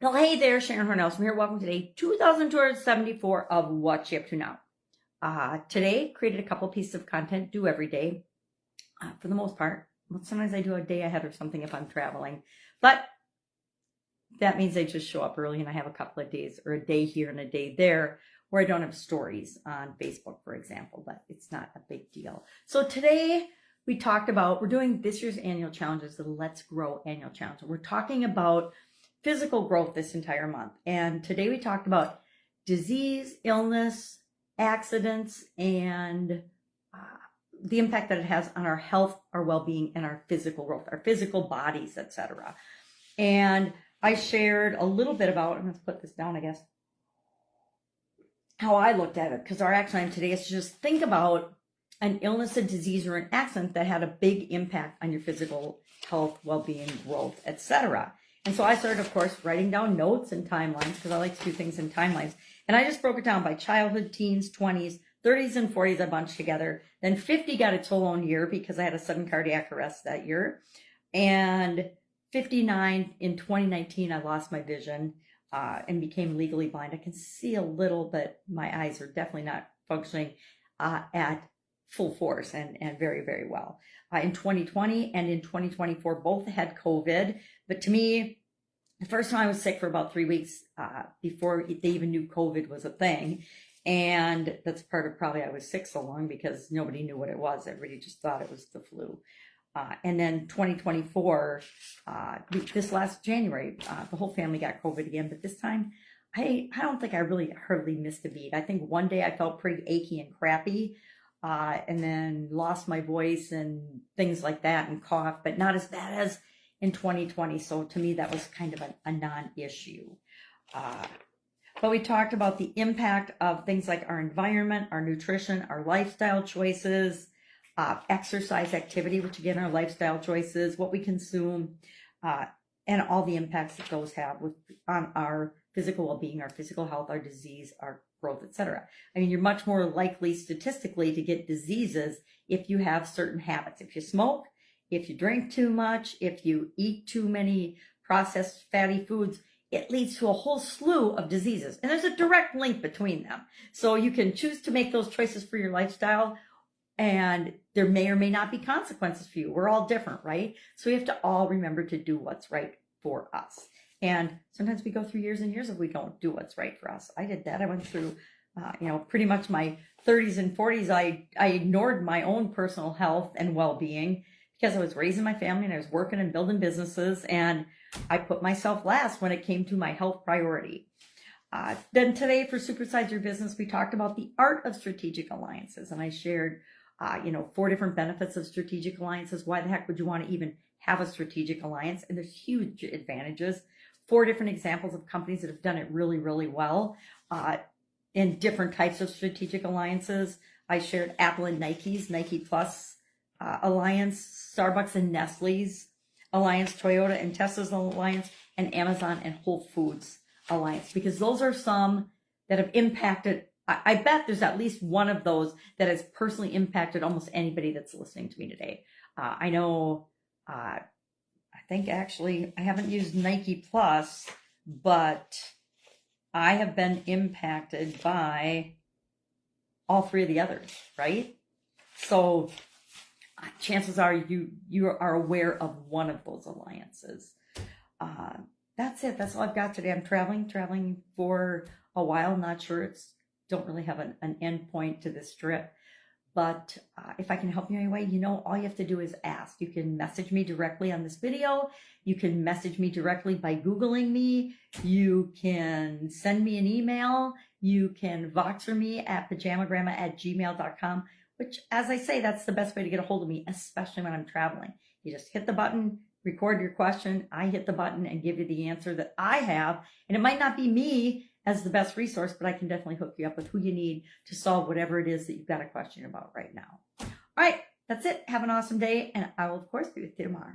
Well, hey there, Sharon Horne-Ellstrom here. Welcome to day 2274 of What You Up To Now. Today, created a couple pieces of content, do every day, for the most part. Well, sometimes I do a day ahead or something if I'm traveling, but that means I just show up early and I have a couple of days or a day here and a day there where I don't have stories on Facebook, for example, but it's not a big deal. So today we talked about, we're doing this year's annual challenges, the Let's Grow annual challenge. We're talking about physical growth this entire month. And today we talked about disease, illness, accidents, and the impact that it has on our health, our well-being, and our physical growth, our physical bodies, etc. And I shared a little bit about, and let's put this down, I guess, how I looked at it, because our action item today is to just think about an illness, a disease, or an accident that had a big impact on your physical health, well-being, growth, etc. And so I started, of course, writing down notes and timelines because I like to do things in timelines. And I just broke it down by childhood, teens, 20s, 30s, and 40s, I bunched together. Then 50 got its own year because I had a sudden cardiac arrest that year. And 59 in 2019, I lost my vision and became legally blind. I can see a little, but my eyes are definitely not functioning at full force and very, very well. In 2020 and in 2024, both had COVID. But to me, the first time I was sick for about 3 weeks before they even knew COVID was a thing. And that's part of probably I was sick so long because nobody knew what it was. Everybody just thought it was the flu. And then 2024, this last January, the whole family got COVID again. But this time, I don't think I really hardly missed a beat. I think one day I felt pretty achy and crappy. And then lost my voice and things like that and cough, but not as bad as in 2020. So to me, that was kind of a non-issue. But we talked about the impact of things like our environment, our nutrition, our lifestyle choices, exercise activity, which again are lifestyle choices, what we consume, and all the impacts that those have on our physical well-being, our physical health, our disease, our growth, etc. I mean, you're much more likely statistically to get diseases if you have certain habits. If you smoke, if you drink too much, if you eat too many processed fatty foods, it leads to a whole slew of diseases. And there's a direct link between them. So you can choose to make those choices for your lifestyle, and there may or may not be consequences for you. We're all different, right? So we have to all remember to do what's right for us. And sometimes we go through years and years if we don't do what's right for us. I did that. I went through, pretty much my 30s and 40s. I ignored my own personal health and well-being because I was raising my family and I was working and building businesses. And I put myself last when it came to my health priority. Then today for Supersize Your Business, we talked about the art of strategic alliances. And I shared, 4 different benefits of strategic alliances. Why the heck would you want to even have a strategic alliance? And there's huge advantages. 4 different examples of companies that have done it really, really well in different types of strategic alliances. I shared Apple and Nike's Nike Plus alliance, Starbucks and Nestle's alliance, Toyota and Tesla's alliance, and Amazon and Whole Foods alliance, because those are some that have impacted. I bet there's at least one of those that has personally impacted almost anybody that's listening to me today. I know. I think actually I haven't used Nike Plus, but I have been impacted by all 3 of the others, right? So chances are you are aware of one of those alliances. That's it. That's all I've got today. I'm traveling for a while. Not sure. Don't really have an end point to this trip. But if I can help you anyway, all you have to do is ask. You can message me directly on this video. You can message me directly by Googling me. You can send me an email. You can Voxer me at pajamagrandma@gmail.com, which, as I say, that's the best way to get a hold of me, especially when I'm traveling. You just hit the button, record your question. I hit the button and give you the answer that I have. And it might not be me as the best resource, but I can definitely hook you up with who you need to solve whatever it is that you've got a question about right now. All right, that's it. Have an awesome day, and I will, of course, be with you tomorrow.